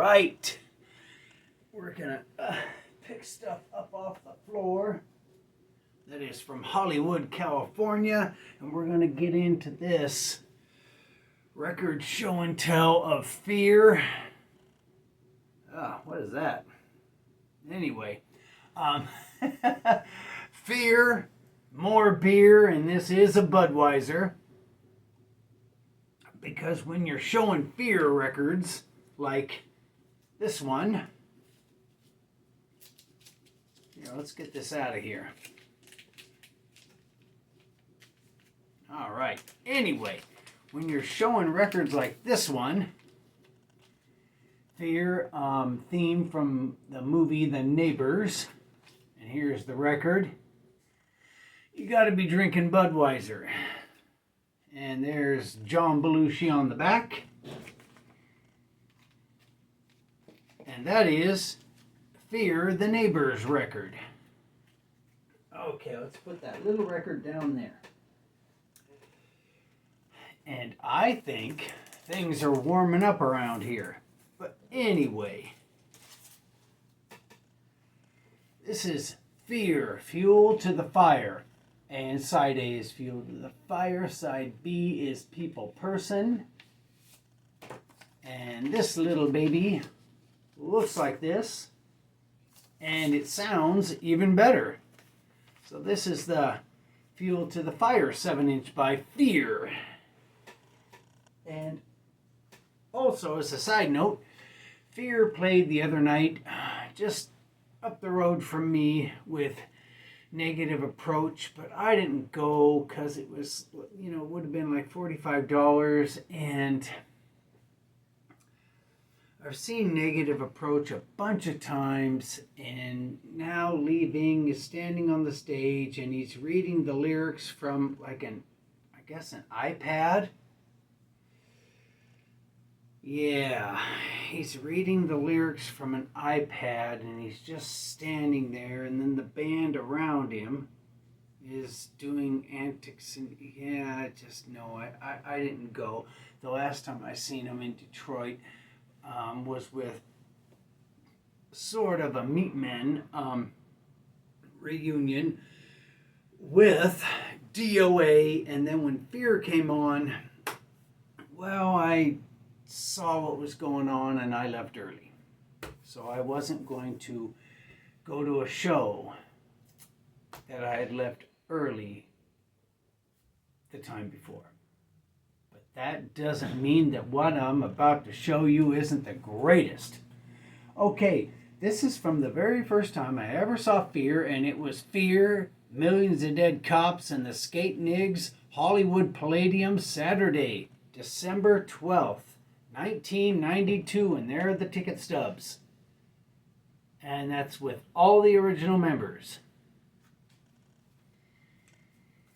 right. We're gonna pick stuff up off the floor. That is from Hollywood, California. And we're gonna get into this record show and tell of Fear. What is that? Anyway, Fear, more beer, and this is a Budweiser. Because when you're showing Fear records, like this one, let's get this out of here. All right. Anyway, when you're showing records like this one, Fear, theme from the movie The Neighbors, and here's the record. You got to be drinking Budweiser. And there's John Belushi on the back. And that is Fear, The Neighbors record. Okay, let's put that little record down there. And I think things are warming up around here. But anyway, this is Fear, Fuel to the Fire. And side A is Fuel to the Fire. Side B is People Person. And this little baby looks like this. And it sounds even better. So this is the Fuel to the Fire 7-inch by Fear. And also, as a side note, Fear played the other night just up the road from me with Negative Approach, but I didn't go because it was, it would have been like $45, and I've seen Negative Approach a bunch of times, and now leaving is standing on the stage, and he's reading the lyrics from like an iPad. Yeah, he's reading the lyrics from an iPad, and he's just standing there, and then the band around him is doing antics, and I didn't go. The last time I seen him in Detroit was with sort of a Meatmen reunion with DOA, and then when Fear came on, I saw what was going on and I left early. So I wasn't going to go to a show that I had left early the time before. But that doesn't mean that what I'm about to show you isn't the greatest. Okay, this is from the very first time I ever saw Fear, and it was Fear, Millions of Dead Cops, and the Skate Nigs, Hollywood Palladium, Saturday, December 12th. 1992, and there are the ticket stubs. And that's with all the original members.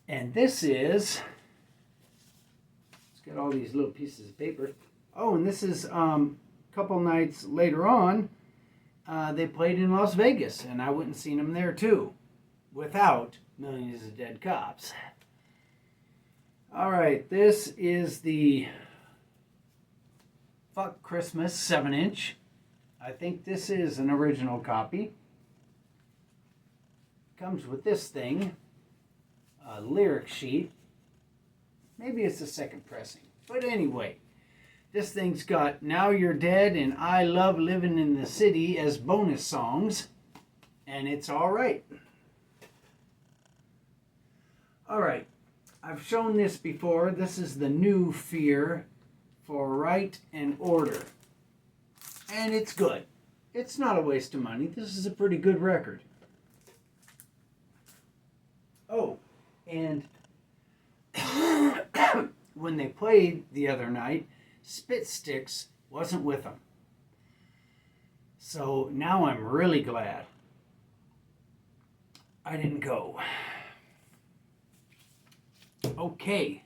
And this is, let's get all these little pieces of paper. Oh, and this is a couple nights later on, they played in Las Vegas, and I went and seen them there too, without Millions of Dead Cops. All right, this is the Fuck Christmas 7-inch. I think this is an original copy. Comes with this thing, a lyric sheet. Maybe it's the second pressing. But anyway, this thing's got Now You're Dead and I Love Living in the City as bonus songs. And it's all right. All right, I've shown this before. This is the new Fear for Right and Order. And it's good. It's not a waste of money. This is a pretty good record. Oh, and when they played the other night, Spit Sticks wasn't with them. So now I'm really glad I didn't go. Okay,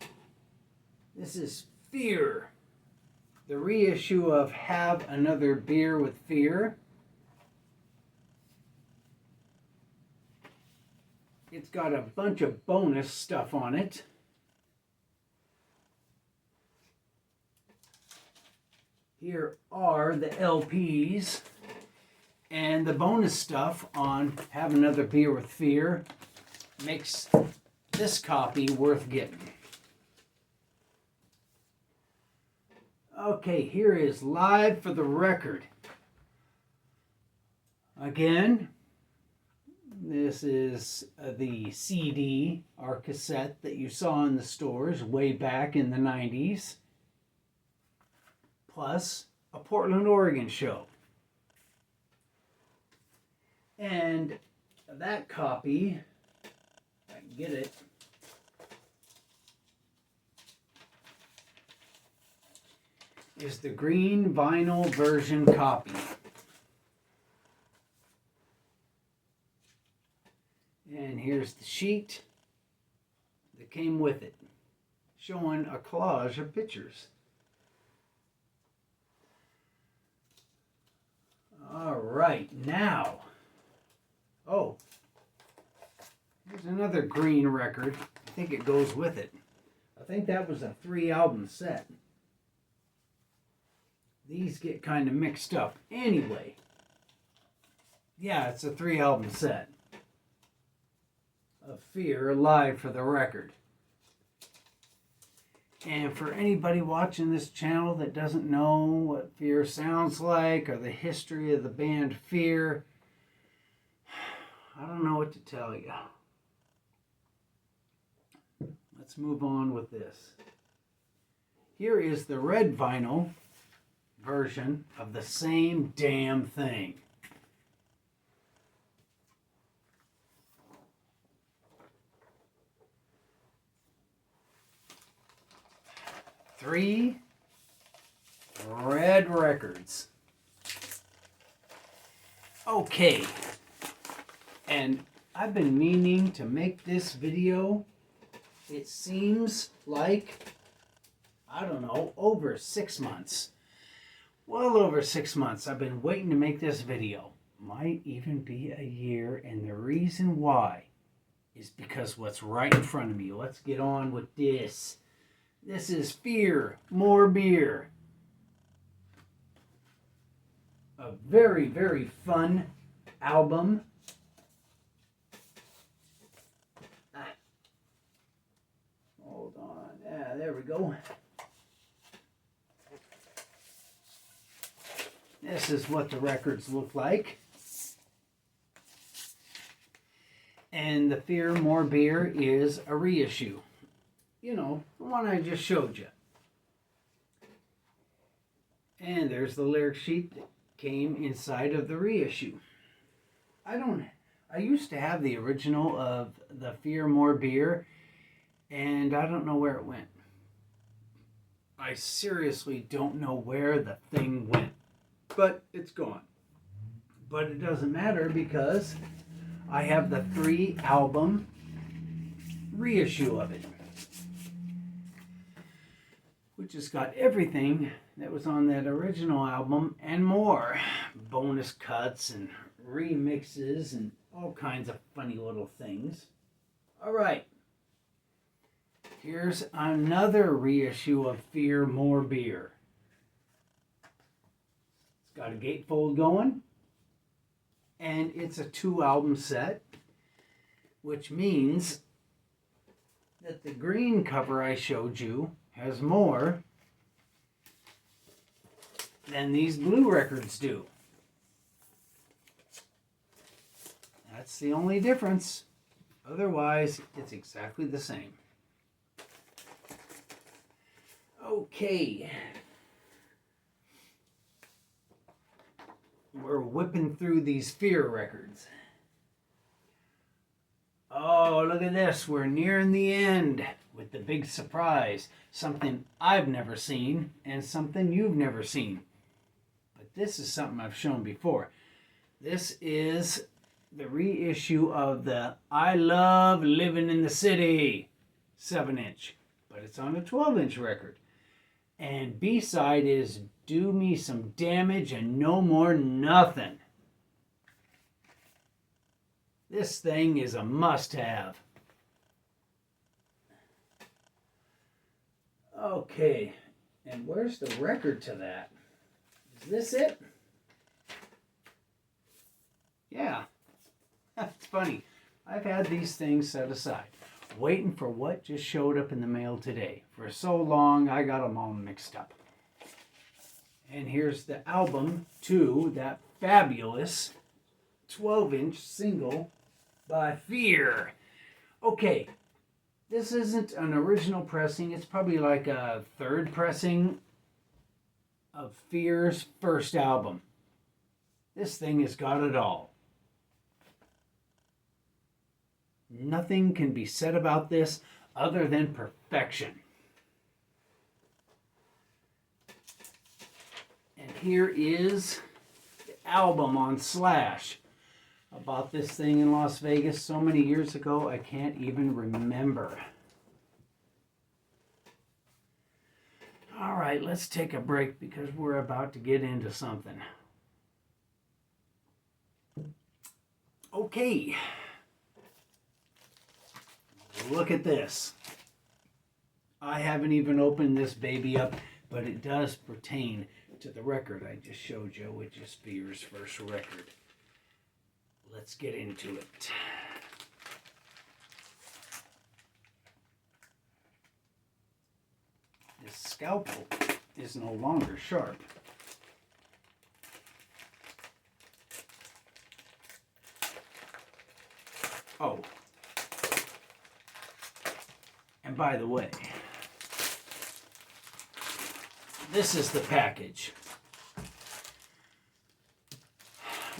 this is Fear, the reissue of Have Another Beer with Fear. It's got a bunch of bonus stuff on it. Here are the LPs and the bonus stuff on Have Another Beer with Fear makes this copy worth getting. Okay, here is Live for the Record. Again, this is the CD or cassette that you saw in the stores way back in the 90s, plus a Portland, Oregon show. And that copy, if I can get it, is the green vinyl version copy. And here's the sheet that came with it, showing a collage of pictures. All right, now, oh, here's another green record. I think it goes with it. I think that was a 3-album set. These get kind of mixed up. Anyway, yeah, it's a 3-album set of Fear, Live for the Record. And for anybody watching this channel that doesn't know what Fear sounds like or the history of the band Fear, I don't know what to tell you. Let's move on with this. Here is the red vinyl version of the same damn thing. Three red records. Okay, and I've been meaning to make this video. It seems like, I don't know, over 6 months. Well over 6 months I've been waiting to make this video. Might even be a year, and the reason why is because what's right in front of me. Let's get on with this. This is Fear, More Beer. A very, very fun album. Hold on. Yeah, there we go. This is what the records look like. And the Fear, More Beer is a reissue. You know, the one I just showed you. And there's the lyric sheet that came inside of the reissue. I used to have the original of the Fear More Beer, and I don't know where it went. I seriously don't know where the thing went, but it's gone. But it doesn't matter because I have the 3-album reissue of it, which has got everything that was on that original album and more. Bonus cuts and remixes and all kinds of funny little things. All right. Here's another reissue of Fear More Beer. It's got a gatefold going. And it's a 2-album set, which means that the green cover I showed you has more than these blue records do. That's the only difference. Otherwise, it's exactly the same. Okay. We're whipping through these Fear records. Oh, look at this. We're nearing the end with the big surprise. Something I've never seen and something you've never seen. But this is something I've shown before. This is the reissue of the I Love Living in the City 7-inch. But it's on a 12-inch record. And B-side is Do Me Some Damage and No More Nothing. This thing is a must-have. Okay, and where's the record to that? Is this it? Yeah. That's funny. I've had these things set aside, waiting for what just showed up in the mail today. For so long, I got them all mixed up. And here's the album to that fabulous 12-inch single by Fear. Okay, this isn't an original pressing. It's probably like a third pressing of Fear's first album. This thing has got it all. Nothing can be said about this other than perfection. And here is the album on Slash. I bought this thing in Las Vegas so many years ago, I can't even remember. All right, let's take a break because we're about to get into something. Okay. Look at this. I haven't even opened this baby up, but it does pertain to the record I just showed you, which is Fear's first record. Let's get into it. This scalpel is no longer sharp. Oh. And by the way, this is the package.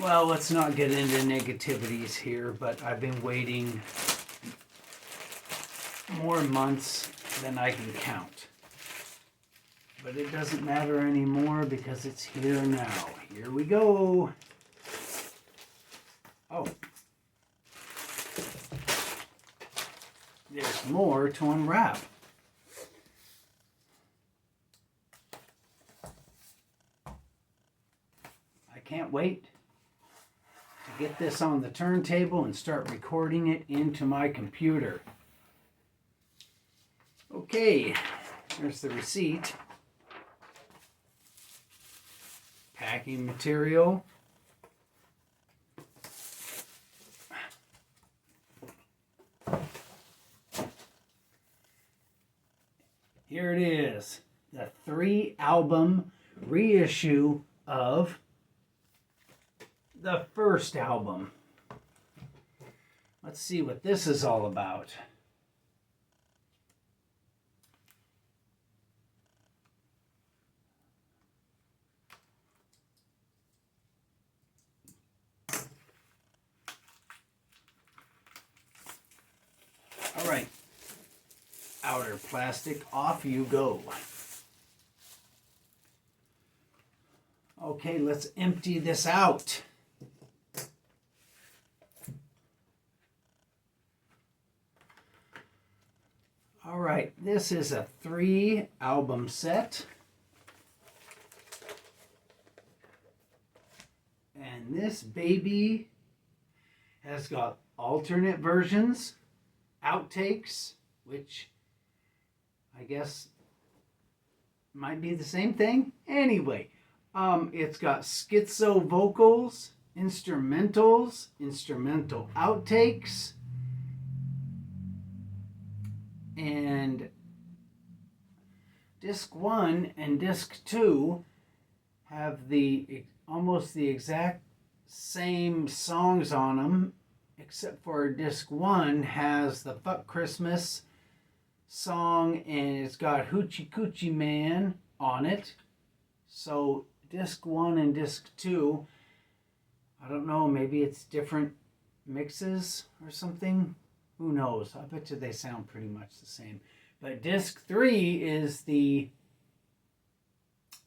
Well, let's not get into negativities here, but I've been waiting more months than I can count. But it doesn't matter anymore because it's here now. Here we go. Oh. There's more to unwrap. I can't wait to get this on the turntable and start recording it into my computer. Okay, there's the receipt. Packing material. Here it is, the 3-album reissue of the first album. Let's see what this is all about. All right. Outer plastic, off you go. Okay, let's empty this out. All right, this is a 3-album set. And this baby has got alternate versions, outtakes, which I guess might be the same thing. Anyway, it's got schizo vocals, instrumentals, instrumental outtakes, and disc 1 and disc 2 have the almost the exact same songs on them, except for disc 1 has the Fuck Christmas song and it's got Hoochie Coochie Man on it. So disc 1 and disc 2, I don't know, maybe it's different mixes or something. Who knows? I bet you they sound pretty much the same. But disc 3 is the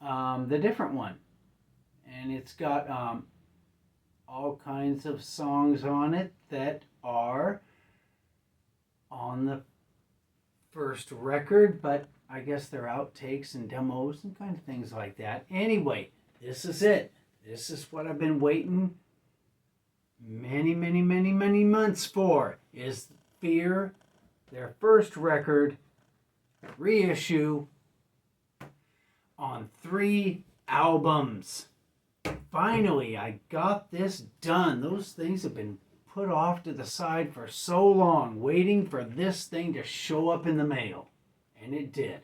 different one. And it's got all kinds of songs on it that are on the first record, but I guess they're outtakes and demos and kind of things like that. Anyway, this is it. This is what I've been waiting many months for, is Fear, their first record, reissue on 3 albums. Finally, I got this done. Those things have been put off to the side for so long, waiting for this thing to show up in the mail. And it did.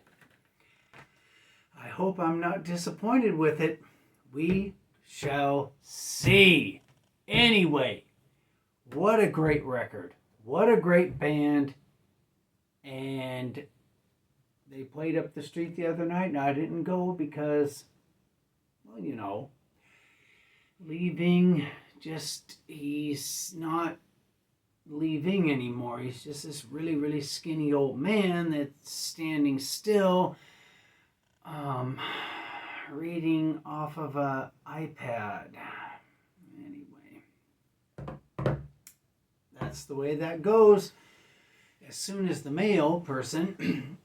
I hope I'm not disappointed with it. We shall see. Anyway, what a great record. What a great band. And they played up the street the other night, and I didn't go because, well, you know, leaving, he's not leaving anymore. He's just this really, really skinny old man that's standing still, reading off of an iPad. Anyway, that's the way that goes. As soon as the mail person,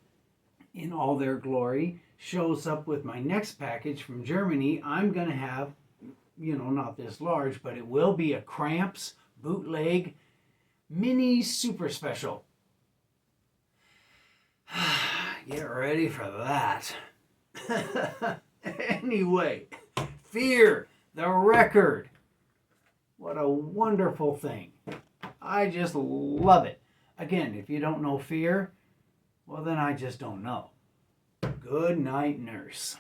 in all their glory, shows up with my next package from Germany, I'm going to have, you know, not this large, but it will be a Cramps bootleg mini super special. Get ready for that. Anyway, Fear, the record. What a wonderful thing. I just love it. Again, if you don't know Fear, well, then I just don't know. Good night, nurse.